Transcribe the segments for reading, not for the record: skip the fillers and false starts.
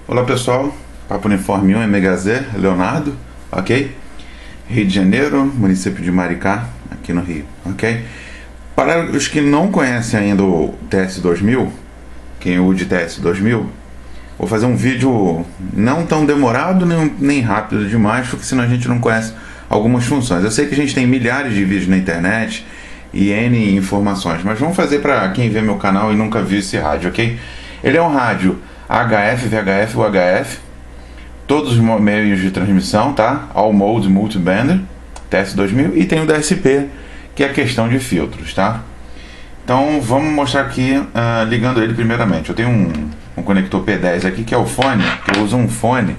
Olá pessoal, Papo Uniforme 1, MHZ, Leonardo, ok? Rio de Janeiro, município de Maricá, aqui no Rio, ok? Para os que não conhecem ainda o TS2000, quem usa TS2000, vou fazer um vídeo não tão demorado nem rápido demais, porque senão a gente não conhece algumas funções. Eu sei que a gente tem milhares de vídeos na internet e N informações, mas vamos fazer para quem vê meu canal e nunca viu esse rádio, ok? Ele é um rádio HF, VHF, UHF, todos os meios de transmissão, tá? All Mode Multiband, TS2000, e tem o DSP, que é a questão de filtros, tá? Então vamos mostrar aqui, ligando ele primeiramente. Eu tenho um conector P10 aqui, que é o fone, que eu uso um fone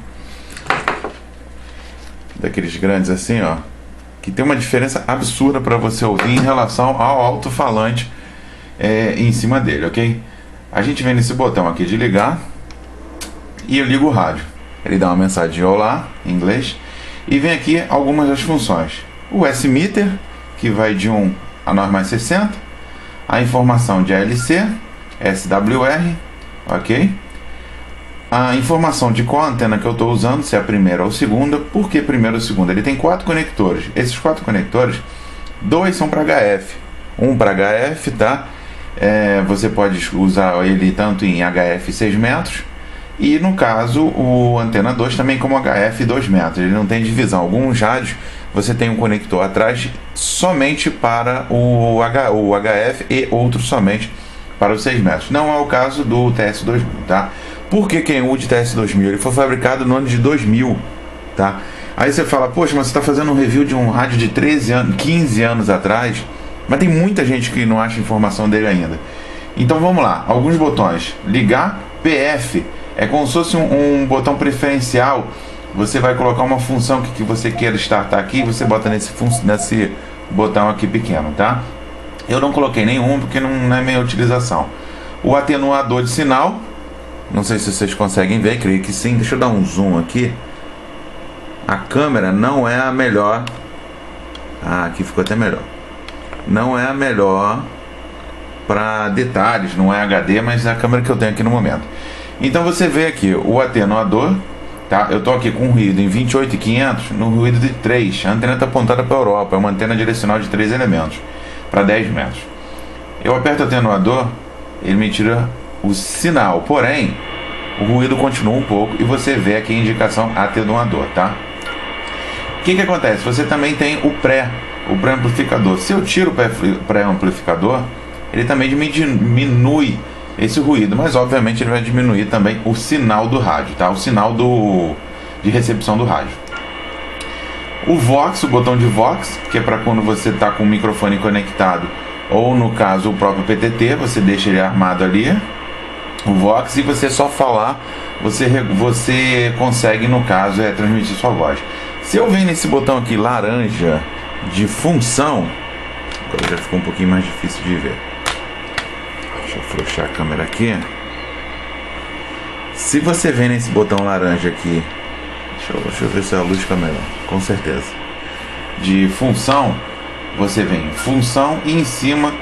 daqueles grandes assim, ó, que tem uma diferença absurda para você ouvir em relação ao alto-falante em cima dele, ok? A gente vem nesse botão aqui de ligar e eu ligo o rádio. Ele dá uma mensagem de olá, em inglês, e vem aqui algumas das funções. O S-Meter, que vai de 1 a 9+60, a informação de ALC, SWR, ok? A informação de qual antena que eu estou usando, se é a primeira ou a segunda. Por que primeira ou segunda? Ele tem 4 conectores. Esses 4 conectores, 2 são para HF. Um para HF, tá? Você pode usar ele tanto em HF 6 metros, e no caso o antena 2 também como HF 2 metros. Ele não tem divisão. Alguns rádios você tem um conector atrás somente para o HF e outro somente para os 6 metros. Não é o caso do TS2000, tá? Porque quem usa TS2000, ele foi fabricado no ano de 2000, tá? Aí você fala, poxa, mas você está fazendo um review de um rádio de 15 anos atrás, mas tem muita gente que não acha informação dele ainda. Então vamos lá, alguns botões. Ligar, PF, é como se fosse um botão preferencial. Você vai colocar uma função que você queira startar aqui, e você bota nesse botão aqui pequeno, tá? Eu não coloquei nenhum porque não é minha utilização. O atenuador de sinal, não sei se vocês conseguem ver, creio que sim. Deixa eu dar um zoom aqui. A câmera não é a melhor. Aqui ficou até melhor. Não é a melhor para detalhes, não é HD, mas é a câmera que eu tenho aqui no momento. Então você vê aqui o atenuador, tá? Eu estou aqui com um ruído em 28.500 no ruído de 3. A antena está apontada para a Europa, é uma antena direcional de 3 elementos para 10 metros. Eu aperto o atenuador, ele me tira o sinal, porém o ruído continua um pouco e você vê aqui a indicação atenuador, tá? O que acontece? Você também tem o pré-amplificador. Se eu tiro o pré-amplificador, ele também diminui esse ruído, mas obviamente ele vai diminuir também o sinal do rádio, tá? O sinal de recepção do rádio. O Vox, o botão de Vox, que é para quando você está com o microfone conectado, ou no caso o próprio PTT, você deixa ele armado ali, o Vox, e você só falar, você consegue, no caso, transmitir sua voz. Se eu venho nesse botão aqui laranja de função, agora já ficou um pouquinho mais difícil de ver. Deixa eu afrouxar a câmera aqui. Se você vem nesse botão laranja aqui, deixa eu ver se a luz fica melhor, com certeza, de função, você vem função e em cima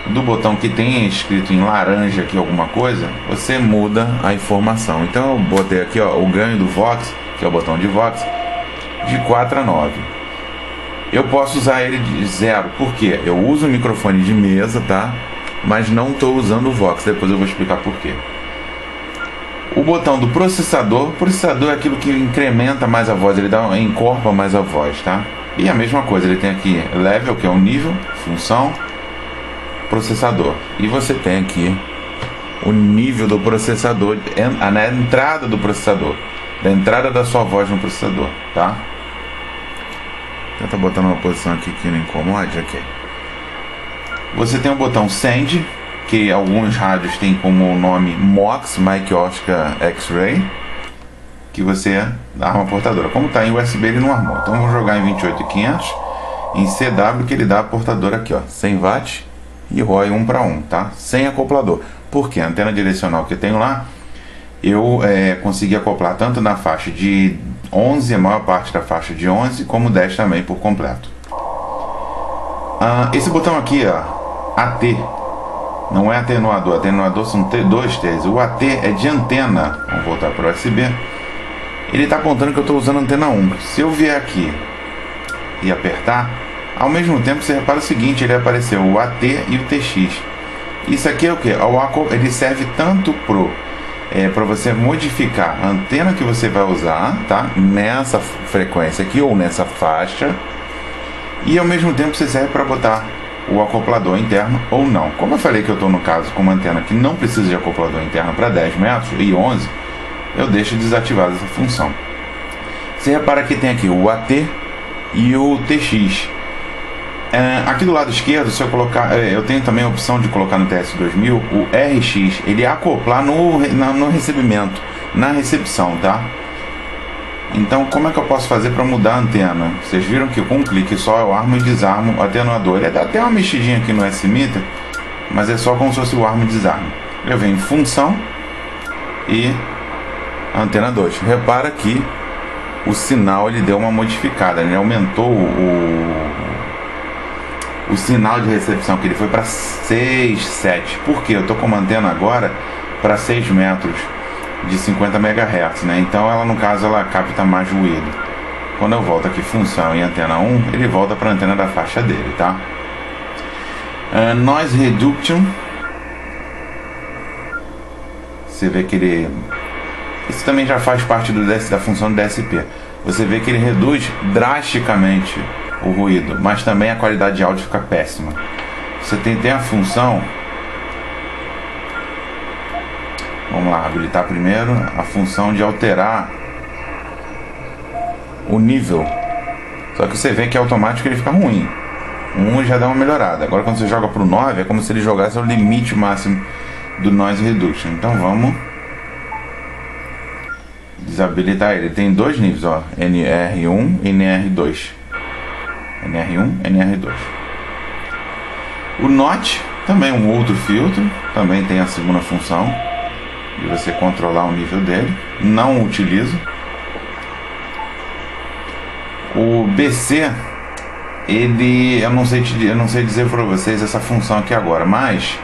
do botão que tem escrito em laranja aqui alguma coisa, você muda a informação. Então eu botei aqui, ó, o ganho do Vox, que é o botão de Vox, de 4 a 9. Eu posso usar ele de 0, porque eu uso o microfone de mesa, tá? Mas não estou usando o Vox, depois eu vou explicar por quê. O botão do processador, o processador é aquilo que incrementa mais a voz, ele encorpa mais a voz, tá? E a mesma coisa, ele tem aqui level, que é o nível, função, processador. E você tem aqui o nível do processador, na entrada do processador, da entrada da sua voz no processador, tá? Tenta botar numa posição aqui que não incomode, ok. Você tem o botão Send, que alguns rádios têm como nome MOX, Mike Oscar X-Ray, que você arma a portadora. Como está em USB, ele não armou. Então vamos jogar em 28.500, em CW, que ele dá a portadora aqui, ó, 100 watts e ROI 1 para 1, tá? Sem acoplador. Porque a antena direcional que eu tenho lá, eu consegui acoplar tanto na faixa de 11, a maior parte da faixa de 11, como 10 também por completo. Esse botão aqui, ó, AT, Não é atenuador, atenuador são dois T's. O AT é de antena. Vamos voltar para o USB. Ele está apontando que eu estou usando antena 1. Se eu vier aqui e apertar, ao mesmo tempo você repara o seguinte, ele apareceu o AT e o TX. Isso aqui é o que? Ele serve tanto para você modificar a antena que você vai usar, tá? Nessa frequência aqui ou nessa faixa. E ao mesmo tempo você serve para botar o acoplador interno ou não. Como eu falei que eu estou no caso com uma antena que não precisa de acoplador interno para 10 metros e 11, eu deixo desativada essa função. Você repara que tem aqui o AT e o TX. Aqui do lado esquerdo, se eu colocar, eu tenho também a opção de colocar no TS2000 o RX, ele acoplar no recebimento, na recepção, tá? Então, como é que eu posso fazer para mudar a antena? Vocês viram que com um clique só eu armo e desarmo o atenuador. Ele dá até uma mexidinha aqui no S-Meter, mas é só como se fosse o armo e desarmo. Eu venho em função e antena 2. Repara que o sinal ele deu uma modificada, ele aumentou o sinal de recepção, que ele foi para 6, 7. Por quê? Eu estou com uma antena agora para 6 metros de 50 MHz, né? Então ela, no caso, ela capta mais ruído. Quando eu volto aqui função e antena 1, ele volta para a antena da faixa dele, tá? Noise Reduction. Você vê que ele... Isso também já faz parte da função do DSP. Você vê que ele reduz drasticamente o ruído, mas também a qualidade de áudio fica péssima. Você tem a função... Vamos lá, habilitar primeiro a função de alterar o nível. Só que você vê que é automático, ele fica ruim. O 1 já dá uma melhorada. Agora quando você joga pro 9, é como se ele jogasse o limite máximo do Noise Reduction. Então vamos desabilitar ele. Tem dois níveis, ó, NR1 e NR2. NR1, NR2. O Notch também é um outro filtro, também tem a segunda função de você controlar o nível dele. Não utilizo. O BC, eu não sei dizer para vocês essa função aqui agora, mas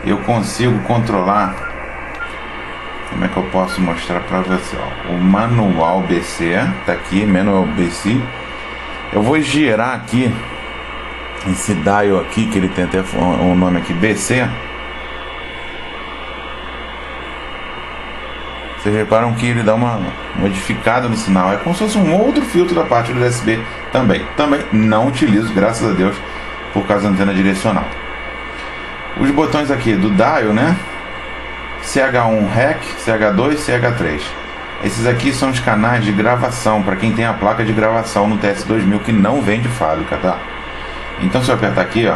eu consigo controlar. Como é que eu posso mostrar para você? Ó, o manual BC tá aqui, manual BC. Eu vou girar aqui esse dial aqui, que ele tem até o nome aqui, BC. Vocês reparam que ele dá uma modificada no sinal. É como se fosse um outro filtro da parte do USB também. Também não utilizo, graças a Deus, por causa da antena direcional. Os botões aqui do dial, né? CH1 REC, CH2, CH3. Esses aqui são os canais de gravação, para quem tem a placa de gravação no TS2000 que não vem de fábrica, tá? Então se eu apertar aqui, ó,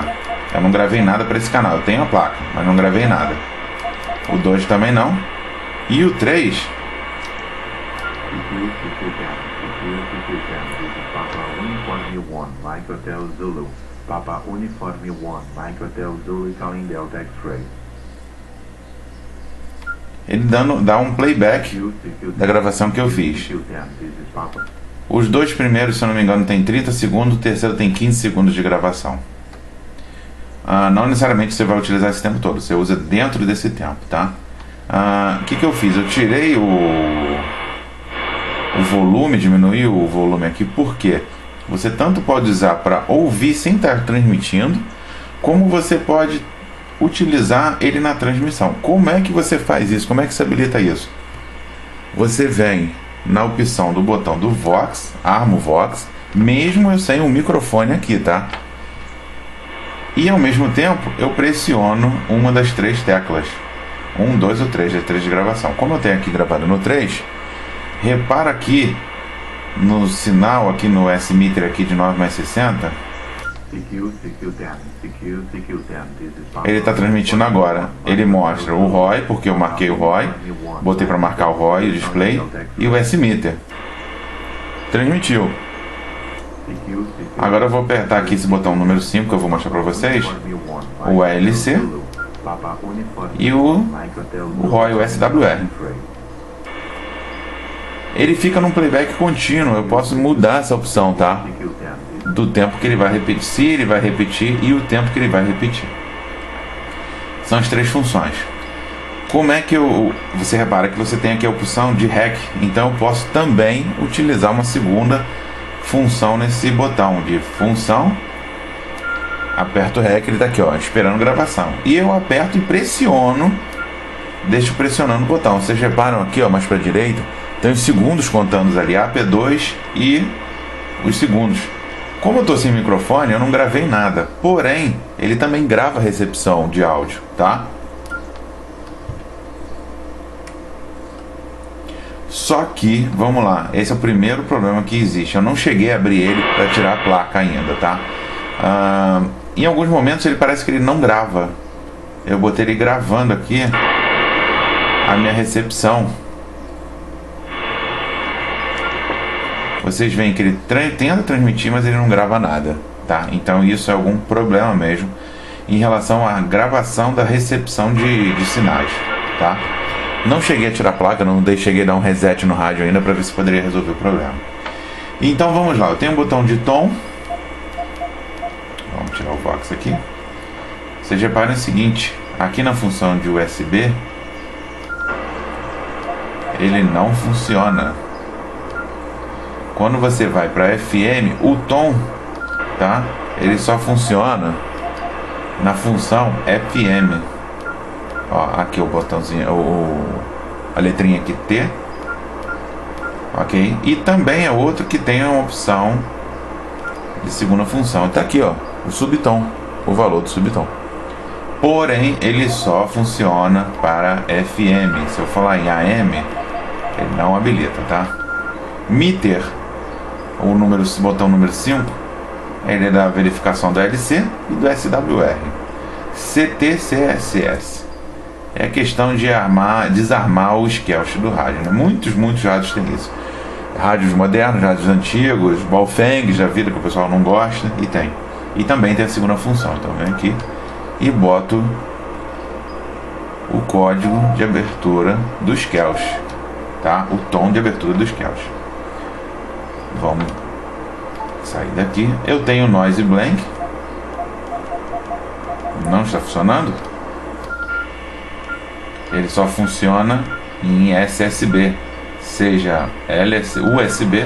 eu não gravei nada para esse canal. Eu tenho a placa, mas não gravei nada. O 2 também não. E o 3... Papa Uniforme 1, Mike Hotel Zulu, calling Delta X-Ray. Ele dá um playback da gravação que eu fiz. Os dois primeiros, se eu não me engano, tem 30 segundos, o terceiro tem 15 segundos de gravação. Não necessariamente você vai utilizar esse tempo todo, você usa dentro desse tempo, tá? O que eu fiz? Eu tirei o volume, diminuí o volume aqui, por quê? Você tanto pode usar para ouvir sem estar transmitindo, como você pode utilizar ele na transmissão. Como é que você faz isso? Como é que você habilita isso? Você vem na opção do botão do Vox, armo Vox, mesmo eu sem o microfone aqui, tá? E ao mesmo tempo eu pressiono uma das três teclas. 1, 2 ou 3, é 3 de gravação. Como eu tenho aqui gravado no 3, repara aqui no sinal, aqui no S-Meter aqui de 9 mais 60, ele está transmitindo agora. Ele mostra o ROI, porque eu marquei o ROI, botei para marcar o ROI, o display, e o S-Meter. Transmitiu. Agora eu vou apertar aqui esse botão número 5 que eu vou mostrar para vocês, o ALC e o ROI, o SWR. Ele fica num playback contínuo. Eu posso mudar essa opção, tá? Do tempo que ele vai repetir, se ele vai repetir, e o tempo que ele vai repetir. São as três funções. Como é que você repara que você tem aqui a opção de REC, então eu posso também utilizar uma segunda função nesse botão de função. Aperto o REC, ele está aqui, ó, esperando gravação, e eu aperto e pressiono, deixo pressionando o botão. Vocês reparam aqui, ó, mais para a direita, tem os segundos contando ali, AP2 e os segundos. Como eu estou sem microfone, eu não gravei nada, porém ele também grava a recepção de áudio, tá? Só que, vamos lá, esse é o primeiro problema que existe. Eu não cheguei a abrir ele para tirar a placa ainda, tá? Em alguns momentos ele parece que ele não grava. Eu botei ele gravando aqui a minha recepção. Vocês veem que ele tenta transmitir, mas ele não grava nada, tá? Então isso é algum problema mesmo em relação à gravação da recepção de sinais, tá? Não cheguei a tirar a placa, não cheguei a dar um reset no rádio ainda para ver se poderia resolver o problema. Então vamos lá, eu tenho um botão de tom. Vamos tirar o Vox aqui. Vocês reparem o seguinte, aqui na função de USB, ele não funciona. Quando você vai para FM, o tom, tá? Ele só funciona na função FM. Ó, aqui o botãozinho, a letrinha aqui T, ok? E também é outro que tem uma opção de segunda função. Tá aqui, ó, o subtom, o valor do subtom. Porém, ele só funciona para FM. Se eu falar em AM, ele não habilita, tá? Meter, o botão número 5, ele é da verificação do LC e do SWR. CT/CSS é questão de desarmar o esquelch do rádio, né? Muitos rádios têm isso. Rádios modernos, rádios antigos, Baofengs da vida que o pessoal não gosta, e tem. E também tem a segunda função. Então vem aqui e boto o código de abertura do esquelch, tá? O tom de abertura do esquelch. Vamos sair daqui. Eu tenho noise blank. Não está funcionando. Ele só funciona em SSB, seja USB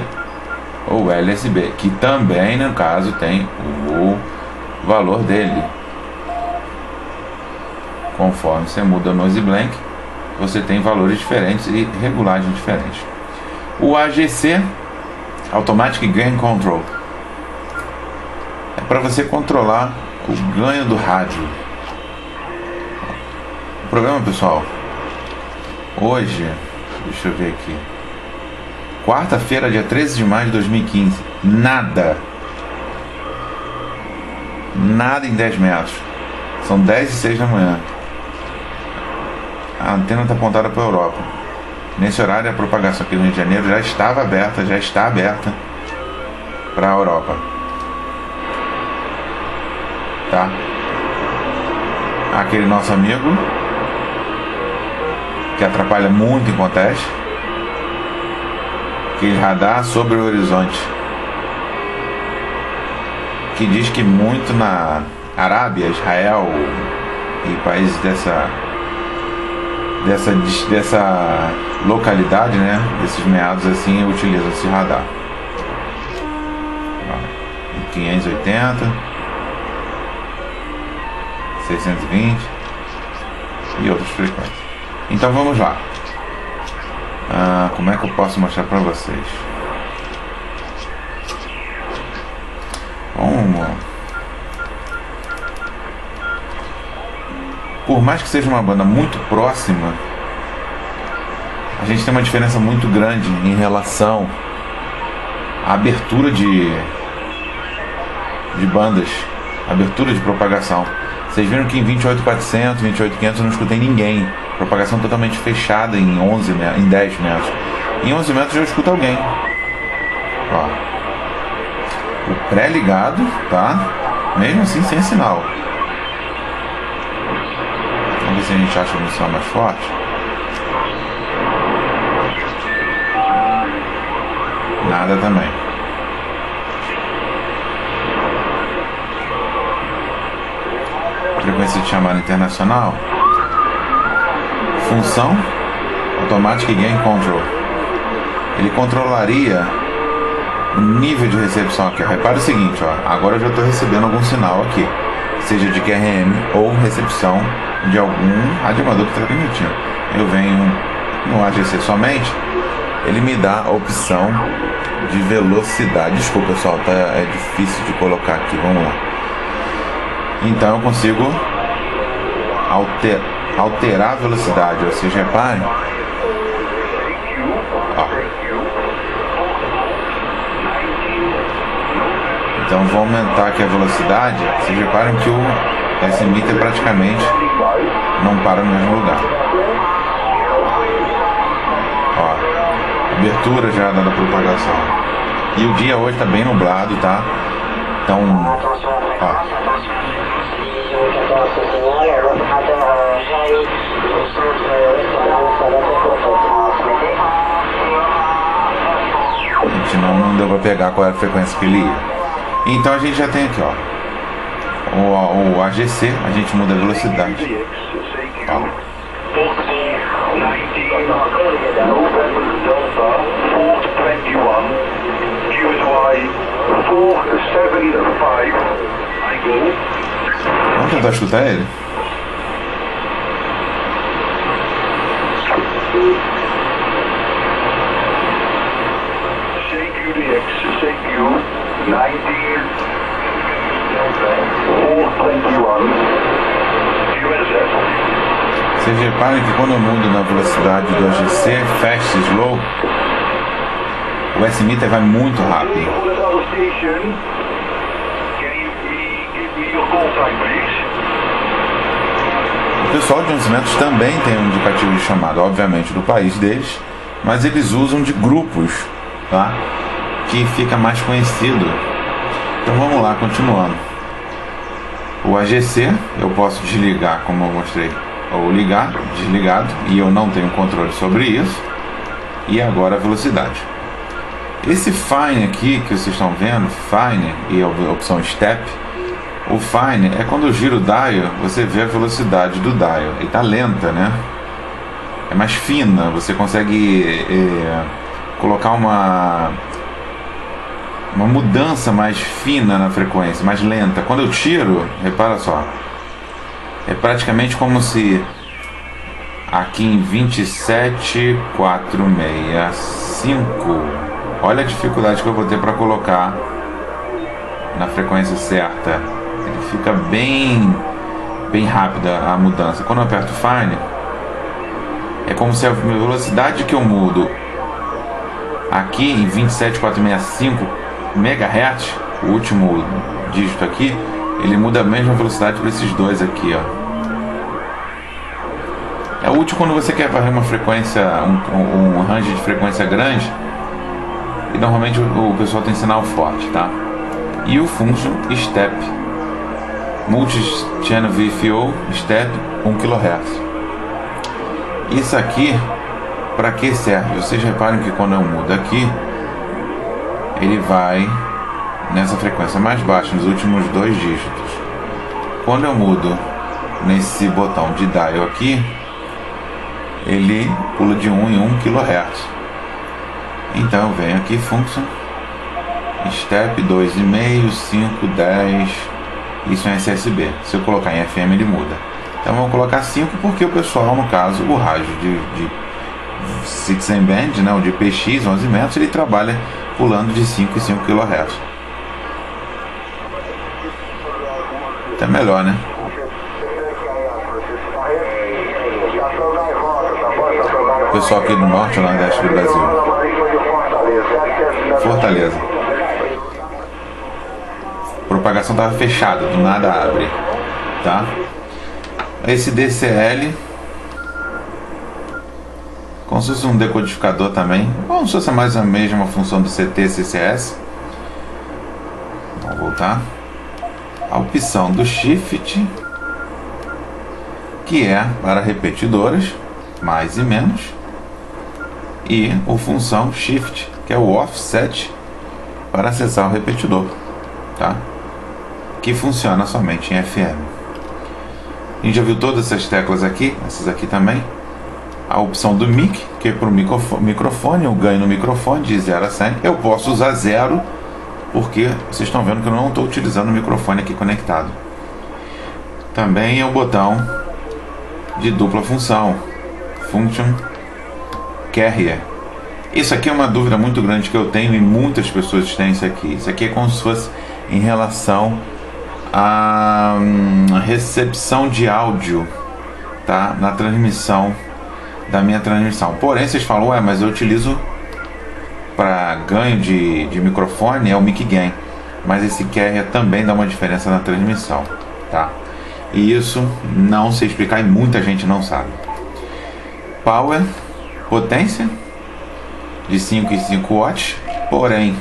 ou LSB, que também no caso tem o valor dele. Conforme você muda o noise blank, você tem valores diferentes e regulagens diferentes. O AGC, Automatic Gain Control, é para você controlar o ganho do rádio. O problema, pessoal, hoje, deixa eu ver aqui, quarta-feira, dia 13 de maio de 2015, nada em 10 metros, são 10:06 da manhã, a antena está apontada para a Europa. Nesse horário a propagação aqui no Rio de Janeiro já está aberta para a Europa, tá? Aquele nosso amigo que atrapalha muito em conteste, aquele radar sobre o horizonte, que diz que muito na Arábia, Israel e países dessa localidade, né, desses meados assim, utilizam esse radar. 580, 620 e outras frequências. Então vamos lá. Como é que eu posso mostrar para vocês? Por mais que seja uma banda muito próxima, a gente tem uma diferença muito grande em relação à abertura de bandas, abertura de propagação. Vocês viram que em 28.400, 28.500 eu não escutei ninguém. Propagação totalmente fechada em 10 metros. Em 11 metros eu escuto alguém. Ó, o pré-ligado, tá? Mesmo assim sem sinal. Vamos ver se a gente acha um som mais forte. Nada também. Frequência de chamada internacional, função Automatic Gain Control. Ele controlaria o nível de recepção aqui. Repare o seguinte, ó, agora eu já estou recebendo algum sinal aqui, seja de QRM ou recepção de algum radioamador que está transmitindo. Eu venho no AGC somente, ele me dá a opção de velocidade. Desculpa, pessoal, tá, é difícil de colocar aqui, vamos lá. Então eu consigo alterar a velocidade. Vocês reparem, ó. Então vou aumentar aqui a velocidade. Vocês reparem que o S-Meter praticamente não para no mesmo lugar. Ó, abertura já da propagação. E o dia hoje está bem nublado, tá? Então, ó. A gente não deu para pegar qual era a frequência que ele ia. Então a gente já tem aqui, ó, o AGC, a gente muda a velocidade. Ó. Vamos tentar escutar ele? Vocês reparem que quando eu mudo na velocidade do AGC, fast, slow, o S-Meter vai muito rápido. O pessoal de lançamentos também tem um indicativo de chamada, obviamente do país deles, mas eles usam de grupos, tá? Que fica mais conhecido. Então vamos lá, continuando. O AGC eu posso desligar, como eu mostrei, ou ligar, desligado, e eu não tenho controle sobre isso. E agora a velocidade. Esse Fine aqui que vocês estão vendo, Fine e a opção Step, o Fine é quando eu giro o dial, você vê a velocidade do dial, e tá lenta, né? É mais fina, você consegue colocar uma mudança mais fina na frequência, mais lenta. Quando eu tiro, repara só, é praticamente como se aqui em 27465, olha a dificuldade que eu vou ter para colocar na frequência certa. Ele fica bem rápida a mudança. Quando eu aperto Fine, é como se a velocidade que eu mudo aqui em 27465 MHz, o último dígito aqui, ele muda a mesma velocidade para esses dois aqui, ó. É útil quando você quer varrer uma frequência, um range de frequência grande, e normalmente o pessoal tem sinal forte, tá? E o Function Step Multi-Channel VFO Step 1 kHz. Isso aqui, para que serve? Vocês reparem que quando eu mudo aqui, ele vai nessa frequência mais baixa, nos últimos dois dígitos. Quando eu mudo nesse botão de dial aqui, ele pula de 1 em 1 kHz. Então eu venho aqui, Function Step 2,5, 5, 10. Isso é SSB. Se eu colocar em FM, ele muda. Então vamos colocar 5, porque o pessoal, no caso, o rádio de 6 band, né, o de PX, 11 metros, ele trabalha pulando de 5 em 5 kHz. Até melhor, né? O pessoal aqui do norte ou nordeste do Brasil. Fortaleza. A propagação estava fechada, do nada abre, tá? Esse DCL, como se fosse um decodificador também, como se fosse mais a mesma função do CT CCS. Vamos voltar. A opção do Shift, que é para repetidoras, mais e menos, e a função Shift, que é o Offset, para acessar o repetidor, tá? Que funciona somente em FM. A gente já viu todas essas teclas aqui, essas aqui também. A opção do mic, que é para o microfone, eu ganho no microfone de 0 a 100. Eu posso usar 0, porque vocês estão vendo que eu não estou utilizando o microfone aqui conectado. Também é o botão de dupla função, Function Carrier. Isso aqui é uma dúvida muito grande que eu tenho e muitas pessoas têm isso aqui. Isso aqui é como se fosse em relação à recepção de áudio, tá? Na transmissão da minha transmissão. Porém, vocês falam, ué, mas eu utilizo para ganho de microfone, é o mic gain. Mas esse carrier também dá uma diferença na transmissão, tá? E isso não sei explicar e muita gente não sabe. Power, potência de 5,5 watts. Porém,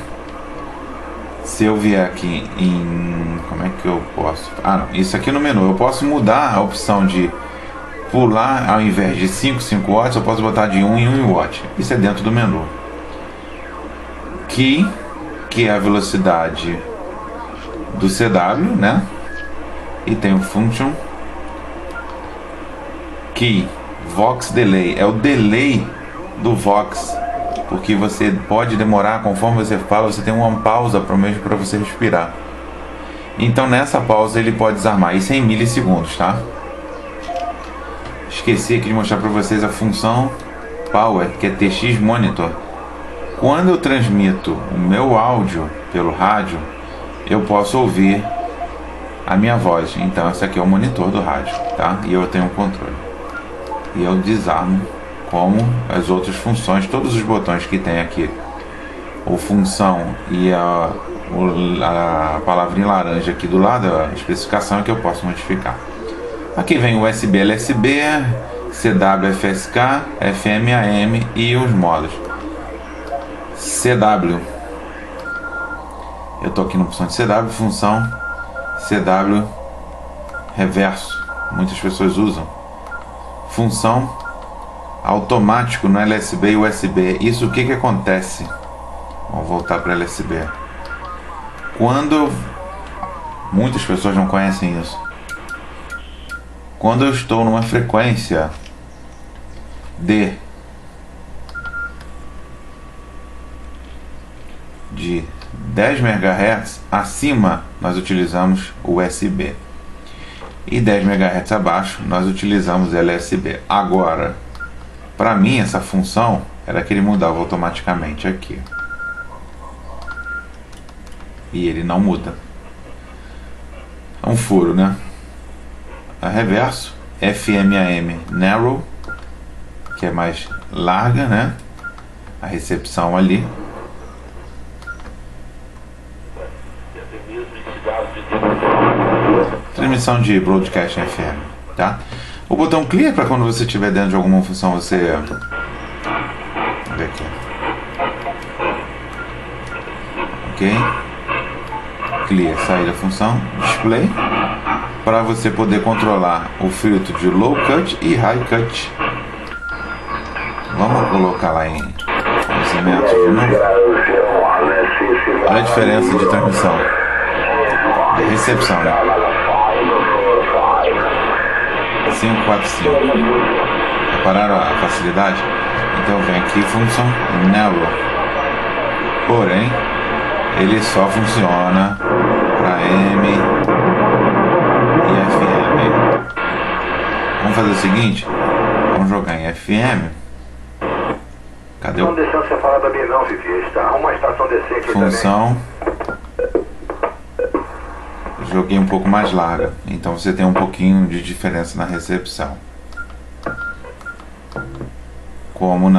se eu vier aqui em... como é que eu posso... não, isso aqui no menu. Eu posso mudar a opção de pular, ao invés de 5 watts, eu posso botar de 1 em 1 watt. Isso é dentro do menu. Key, que é a velocidade do CW, né? E tem o Function Key. Vox Delay, é o delay do Vox, porque você pode demorar, conforme você fala, você tem uma pausa para você respirar. Então nessa pausa ele pode desarmar, isso é em milissegundos, tá? Esqueci aqui de mostrar para vocês a função Power, que é TX Monitor. Quando eu transmito o meu áudio pelo rádio, eu posso ouvir a minha voz. Então esse aqui é o monitor do rádio, tá? E eu tenho um controle. E eu desarmo como as outras funções, todos os botões que tem aqui, o função e a palavrinha laranja aqui do lado, a especificação é que eu posso modificar. Aqui vem o USB, LSB, CW, FSK, FM, AM e os modos. CW, eu estou aqui na opção de CW, função CW reverso, muitas pessoas usam. Função automático no LSB e USB. Isso o que acontece? Vamos voltar para LSB. Quando muitas pessoas não conhecem isso, quando eu estou numa frequência de 10 MHz acima, nós utilizamos USB. E 10 MHz abaixo, nós utilizamos LSB. Agora, para mim, essa função era que ele mudava automaticamente aqui. E ele não muda. É um furo, né? A reverso, FM/AM narrow, que é mais larga, né? A recepção ali. Transmissão de broadcast FM, tá? O botão clear para quando você estiver dentro de alguma função você... Vamos ver aqui. Ok. Clear, sair da função. Display. Para você poder controlar o filtro de low cut e high cut. Vamos colocar lá em conhecimento de novo. Olha a diferença de transmissão. De recepção, né? 545. Repararam a facilidade? Então vem aqui função narrow. Porém, ele só funciona para M e FM. Vamos fazer o seguinte, vamos jogar em FM. Cadê o... Não deixando você falar da minha não, Vivi. Está uma estação DC aqui função também. Joguei um pouco mais larga, então você tem um pouquinho de diferença na recepção, como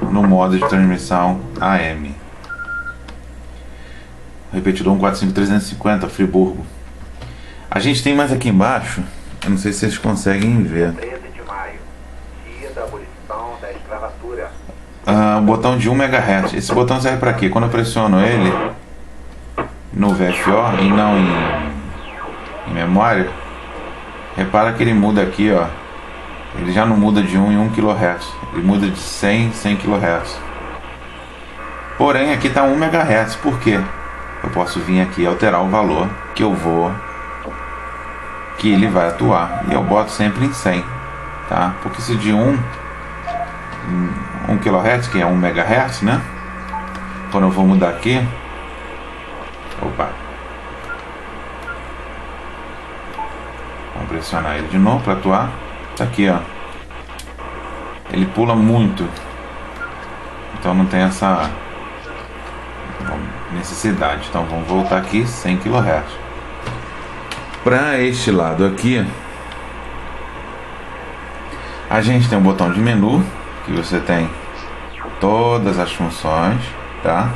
no modo de transmissão AM. Repetidor 145-350 Friburgo. A gente tem mais aqui embaixo, eu não sei se vocês conseguem ver, 13 de maio, dia da abolição da escravatura. O botão de 1 MHz. Esse botão serve para quê? Quando eu pressiono ele no VFO e não em memória, repara que ele muda aqui, ó. Ele já não muda de 1 em 1 kHz, ele muda de 100 em 100 kHz. Porém aqui está 1 MHz. Por quê? Eu posso vir aqui e alterar o valor que eu vou que ele vai atuar. E eu boto sempre em 100, tá? Porque se de 1 kHz, que é 1 MHz, né? Quando eu vou mudar aqui, opa, vamos pressionar ele de novo para atuar. Tá aqui, ó. Ele pula muito, então não tem essa necessidade. Então vamos voltar aqui, 100 kHz. Para este lado aqui, a gente tem um botão de menu, que você tem todas as funções, tá?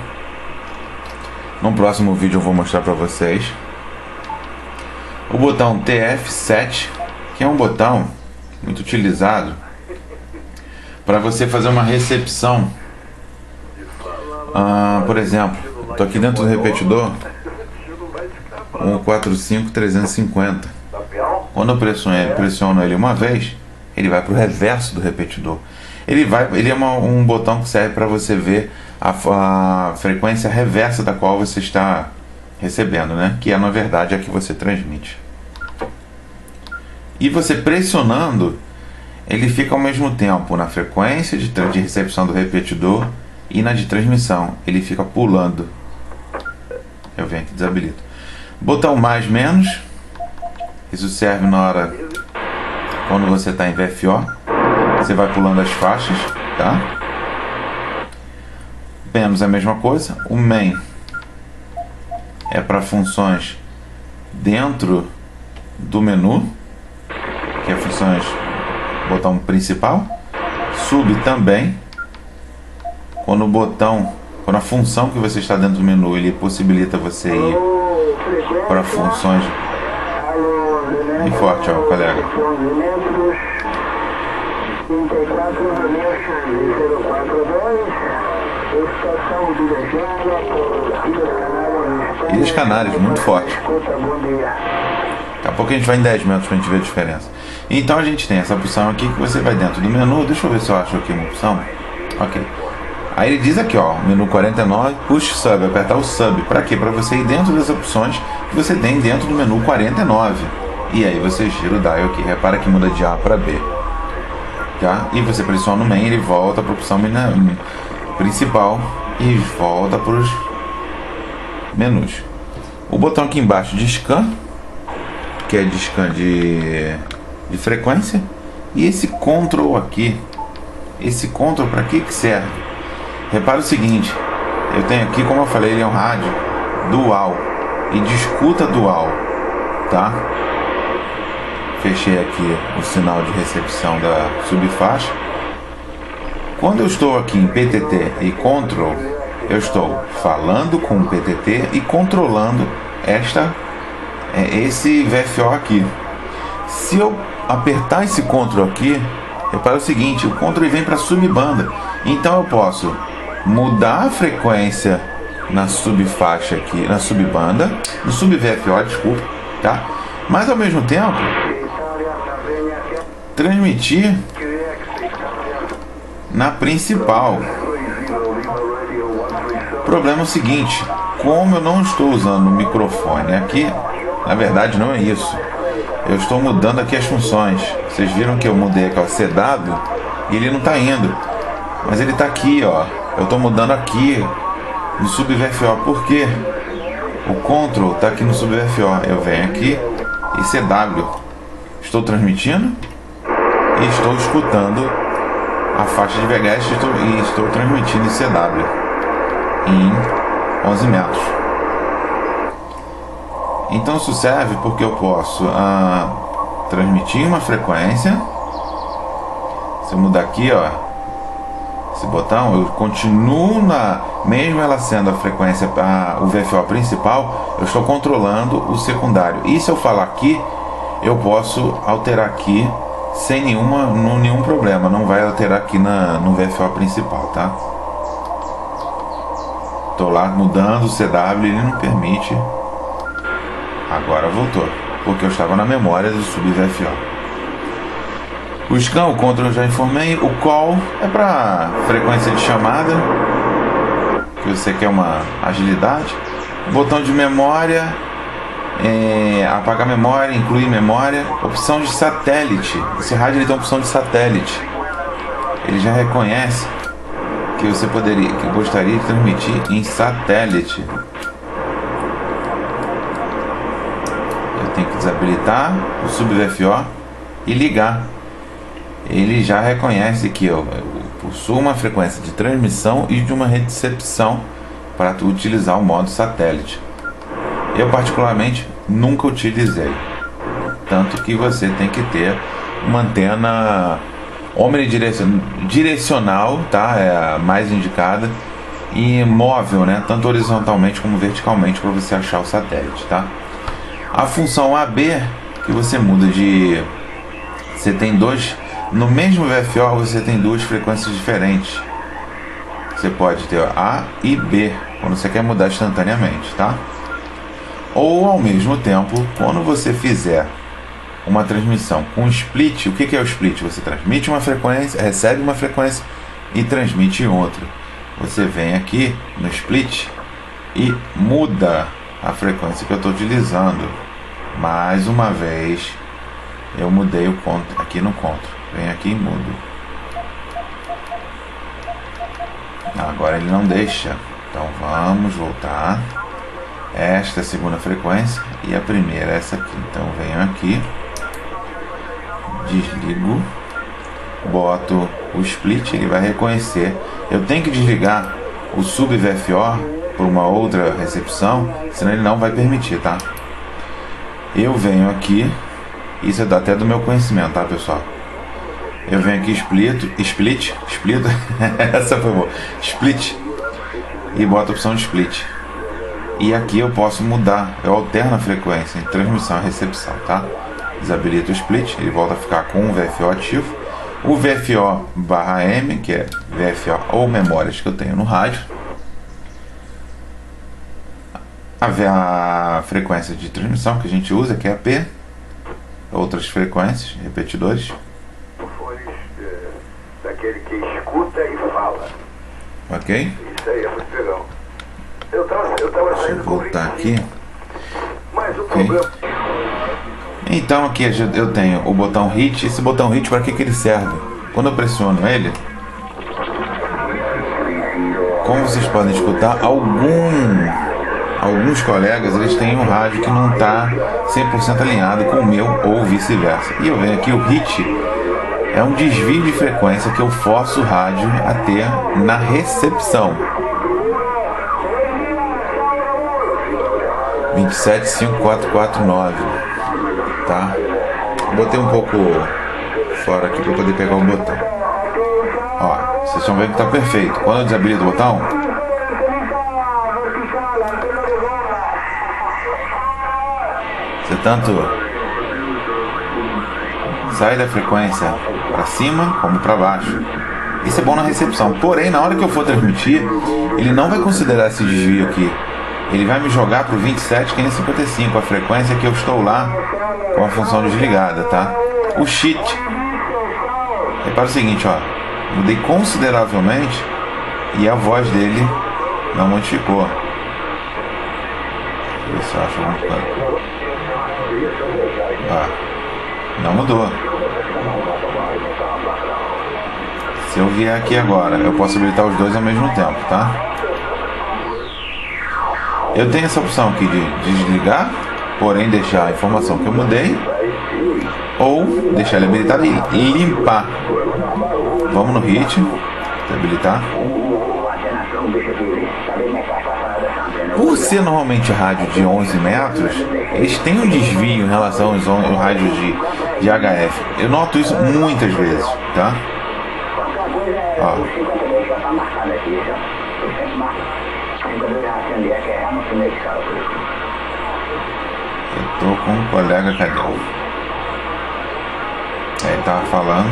No próximo vídeo eu vou mostrar para vocês. O botão TF7, que é um botão muito utilizado para você fazer uma recepção. Por exemplo, estou aqui dentro do repetidor 145-350. Quando eu pressiono ele uma vez, ele vai para o reverso do repetidor. Ele é um botão que serve para você ver a frequência reversa da qual você está recebendo, né? Que é, na verdade, a que você transmite. E você pressionando, ele fica ao mesmo tempo na frequência de recepção do repetidor e na de transmissão. Ele fica pulando. Eu venho aqui, desabilito. Botão mais, menos. Isso serve na hora quando você está em VFO. Você vai pulando as faixas, tá? Menos é a mesma coisa. O main é para funções dentro do menu, que é funções, botão principal. Sub também, quando a função que você está dentro do menu, ele possibilita você ir para funções. Bem forte, ó, colega. Ilhas Canárias, muito forte. Daqui a pouco a gente vai em 10 metros pra gente ver a diferença. Então a gente tem essa opção aqui que você vai dentro do menu. Deixa eu ver se eu acho aqui uma opção. Ok. Aí ele diz aqui, ó, menu 49, push sub, apertar o sub. Pra quê? Pra você ir dentro das opções que você tem dentro do menu 49. E aí você gira o dial aqui. Repara que muda de A para B. Tá? E você pressiona no main, ele volta para a opção principal e volta para os menus. O botão aqui embaixo de scan, que é de scan de frequência. E esse control aqui, esse control para que serve? Repara o seguinte, eu tenho aqui, como eu falei, ele é um rádio dual e de escuta dual, tá? Fechei aqui o sinal de recepção da subfaixa. Quando eu estou aqui em PTT e Control, eu estou falando com o PTT e controlando esse VFO aqui. Se eu apertar esse Control aqui, repara o seguinte, o Control vem para subbanda. Então eu posso mudar a frequência na subfaixa aqui, na subbanda, no sub-VFO, desculpa, tá? Mas ao mesmo tempo transmitir na principal. O problema é o seguinte, como eu não estou usando o microfone aqui, na verdade não é isso, eu estou mudando aqui as funções. Vocês viram que eu mudei aqui o CW e ele não está indo, mas ele está aqui, ó. Eu estou mudando aqui no sub-VFO. Por quê? O control está aqui no sub-VFO. Eu venho aqui e CW, estou transmitindo e estou escutando a faixa de VHS e estou transmitindo em CW em 11 metros. Então isso serve porque eu posso transmitir uma frequência. Se eu mudar aqui, ó, esse botão, eu continuo mesmo ela sendo a frequência o VFO principal, eu estou controlando o secundário. E se eu falar aqui, eu posso alterar aqui sem nenhum problema. Não vai alterar aqui no VFO principal, tá? Tô lá mudando o CW, ele não permite. Agora voltou, porque eu estava na memória do sub-VFO. O scan, o control eu já informei. O call é para frequência de chamada, que você quer uma agilidade. O botão de memória Apagar memória, incluir memória, opção de satélite. Esse rádio ele tem opção de satélite. Ele já reconhece que você gostaria de transmitir em satélite. Eu tenho que desabilitar o sub-VFO e ligar. Ele já reconhece que eu possuo uma frequência de transmissão e de uma recepção para utilizar o modo satélite. Eu particularmente nunca utilizei, tanto que você tem que ter uma antena omnidirecional, tá? É a mais indicada, e móvel, né? Tanto horizontalmente como verticalmente, para você achar o satélite, tá? A função AB, que você muda de... Você tem no mesmo VFO você tem duas frequências diferentes. Você pode ter A e B, quando você quer mudar instantaneamente, tá? Ou ao mesmo tempo, quando você fizer uma transmissão com split, o que é o split? Você transmite uma frequência, recebe uma frequência e transmite outra. Você vem aqui no split e muda a frequência que eu estou utilizando. Mais uma vez, eu mudei o conto aqui no conto. Vem aqui e mudo. Agora ele não deixa. Então vamos voltar. Esta é a segunda frequência e a primeira é essa aqui. Então venho aqui, desligo, boto o split, ele vai reconhecer. Eu tenho que desligar o sub-VFO por uma outra recepção, senão ele não vai permitir, tá? Eu venho aqui, isso é até do meu conhecimento, tá, pessoal? Eu venho aqui, split, essa foi boa, split, e boto a opção de split. E aqui eu posso mudar, eu alterno a frequência em transmissão e recepção, tá? Desabilito o split, ele volta a ficar com o VFO ativo. O VFO/M, que é VFO ou memórias que eu tenho no rádio. A frequência de transmissão que a gente usa, que é a P. Outras frequências, repetidores. Daquele que escuta e fala. Ok? Isso aí é muito legal. Eu tava Deixa eu voltar aqui. Mas o Okay. problema... Então aqui eu tenho o botão HIT. Esse botão HIT, para que ele serve? Quando eu pressiono ele, como vocês podem escutar, alguns colegas eles têm um rádio que não está 100% alinhado com o meu ou vice-versa. E eu venho aqui, o HIT é um desvio de frequência que eu forço o rádio a ter na recepção. 275.449, tá? Botei um pouco fora aqui para poder pegar o botão. Ó, vocês estão vendo que tá perfeito. Quando eu desabilito o botão, você tanto sai da frequência para cima como para baixo. Isso é bom na recepção. Porém, na hora que eu for transmitir, ele não vai considerar esse desvio aqui. Ele vai me jogar para o 27.555, a frequência que eu estou lá com a função desligada, tá? O cheat, repara o seguinte, ó, mudei consideravelmente e a voz dele não modificou. Deixa eu ver se eu acho alguma coisa. Ó, não mudou. Se eu vier aqui agora, eu posso habilitar os dois ao mesmo tempo, tá? Eu tenho essa opção aqui de desligar, porém deixar a informação que eu mudei, ou deixar ele habilitado e limpar. Vamos no HIT, habilitar. Por ser normalmente rádio de 11 metros, eles têm um desvio em relação aos rádios de HF. Eu noto isso muitas vezes, tá? Ó. Eu tô com um colega, cadê? Ele tava falando.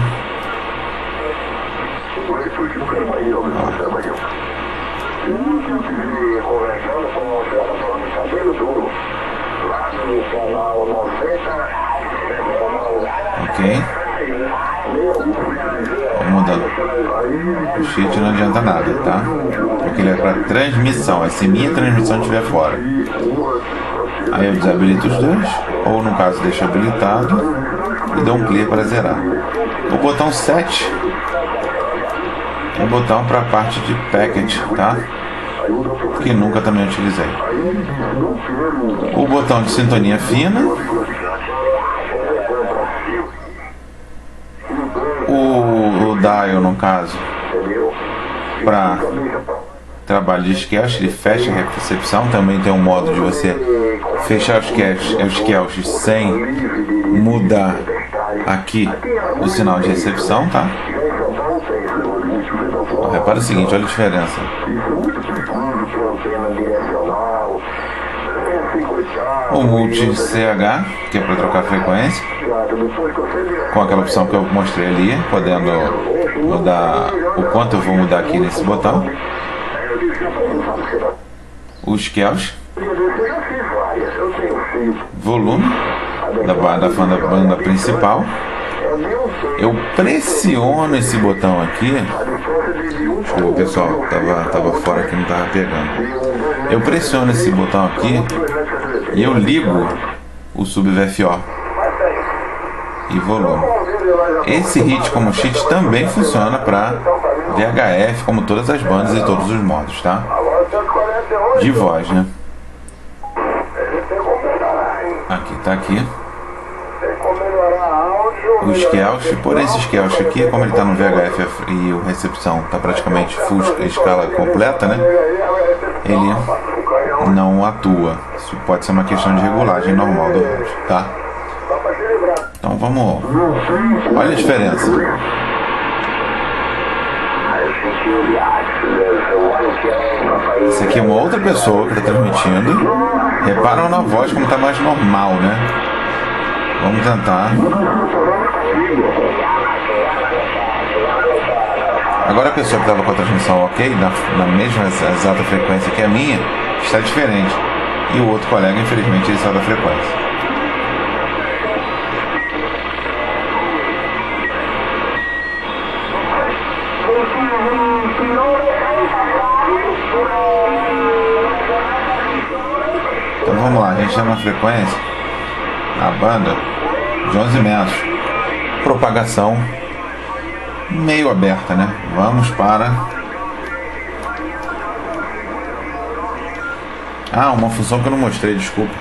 Ok. Mudando o shift não adianta nada, tá? Porque ele é para transmissão. Se minha transmissão estiver fora, aí eu desabilito os dois, ou no caso deixo habilitado e dou um clear para zerar. O botão 7 é o botão para a parte de packet, tá? Que nunca também utilizei. O botão de sintonia fina, o dial, no caso, para trabalho de cache, ele fecha a recepção. Também tem um modo de você fechar os caches sem mudar aqui o sinal de recepção, tá? Repara o seguinte, olha a diferença. O multi CH, que é para trocar frequência, com aquela opção que eu mostrei ali, podendo mudar o quanto eu vou mudar aqui nesse botão. Os caches, volume da banda principal. Eu pressiono esse botão aqui. Deixa eu ver, pessoal, tava fora aqui, não tava pegando. Eu pressiono esse botão aqui e eu ligo o sub VFO e volume. Esse hit como cheat também funciona para VHF, como todas as bandas e todos os modos, tá? De voz, né? Aqui, tá aqui. O Skelch, porém esse Skelch aqui, como ele está no VHF e o recepção está praticamente full escala completa, né? Ele não atua. Isso pode ser uma questão de regulagem normal do rádio, tá? Então vamos. Olha a diferença. Esse aqui é uma outra pessoa que está transmitindo. Reparam na voz como está mais normal, né? Vamos tentar. Agora a pessoa que estava com a transmissão ok, na mesma exata frequência que a minha, está diferente. E o outro colega, infelizmente, ele saiu da frequência. Então vamos lá, a gente está na frequência, na banda de 11 metros, propagação meio aberta, né? Vamos para uma função que eu não mostrei, desculpa.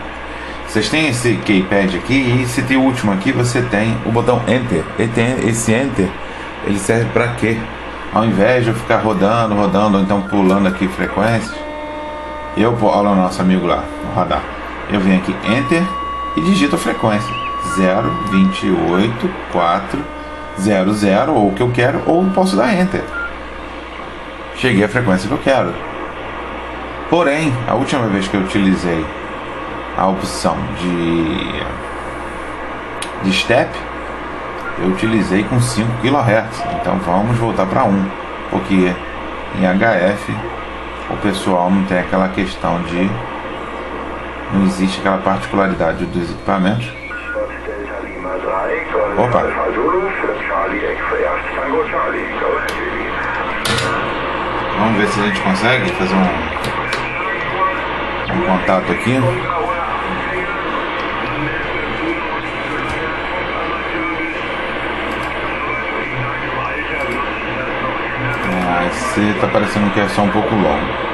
Vocês têm esse keypad aqui e esse tem o último aqui, você tem o botão Enter. Esse Enter, ele serve para quê? Ao invés de eu ficar rodando, ou então pulando aqui frequências, olha o nosso amigo lá no radar, eu venho aqui Enter e digito a frequência 028.400, ou o que eu quero, ou posso dar Enter. Cheguei à frequência que eu quero. Porém, a última vez que eu utilizei a opção de step, eu utilizei com 5 kHz. Então vamos voltar para 1, porque em HF o pessoal não tem aquela questão de, não existe aquela particularidade dos equipamentos. Opa! Vamos ver se a gente consegue fazer um contato aqui. Esse tá parecendo que é só um pouco longo.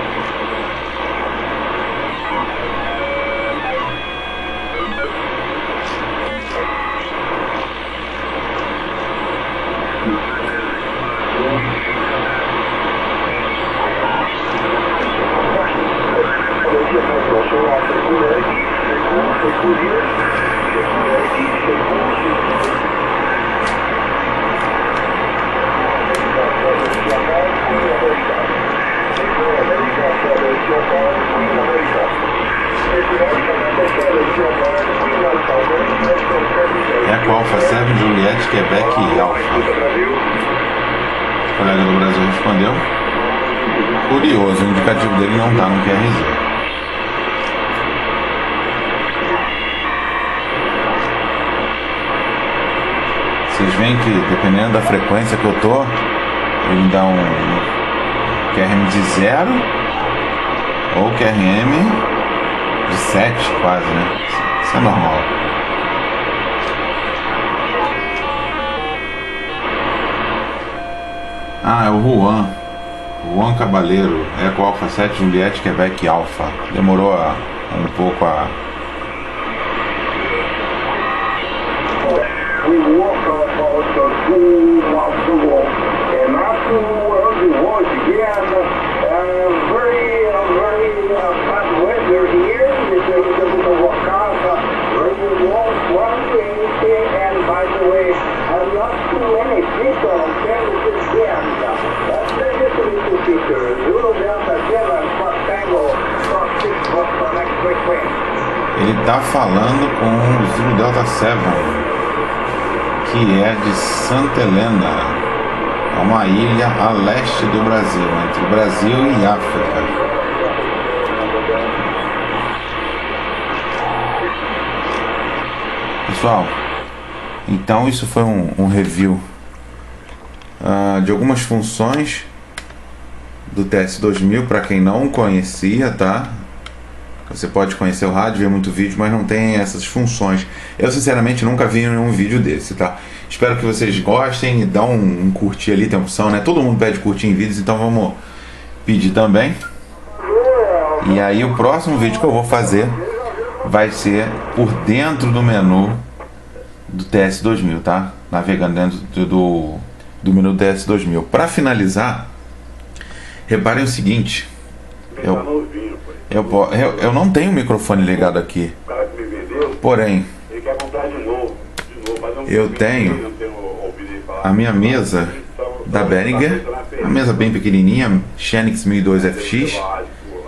Eco Alpha 7, Juliette, Quebec e Alpha. O colega do Brasil respondeu. Curioso, o indicativo dele não está no QRZ. Se Vocês veem que dependendo da frequência que eu tô, ele me dá um QRM de 0 ou QRM de 7 quase, né? Isso é normal. Ah, é o Juan Cabaleiro, Eco Alpha 7 Juliette Quebec Alpha. Demorou um pouco a... We walk about the school of the world, and after we was again, very bad weather here. It's a little bit of a casa, very warm, and by the way, I'm not too many people on campus here. That's very little people. Zulu Delta 7, Fox Tango, Fox 6, Fox Connect frequency. Ele tá falando com o Zulu Delta 7, que é de Santa Helena, é uma ilha a leste do Brasil, entre o Brasil e África. Pessoal, então isso foi um review de algumas funções do TS2000 para quem não conhecia, tá? Você pode conhecer o rádio, ver muito vídeo, mas não tem essas funções. Eu sinceramente nunca vi nenhum vídeo desse, tá? Espero que vocês gostem e dão um curtir ali, tem opção, né? Todo mundo pede curtir em vídeos, então vamos pedir também. E aí o próximo vídeo que eu vou fazer vai ser por dentro do menu do TS2000, tá? Navegando dentro do menu do TS2000. Para finalizar, reparem o seguinte. Eu não tenho o microfone ligado aqui. Porém, eu tenho a minha mesa da Behringer, uma mesa bem pequenininha, Xenix 1002 FX,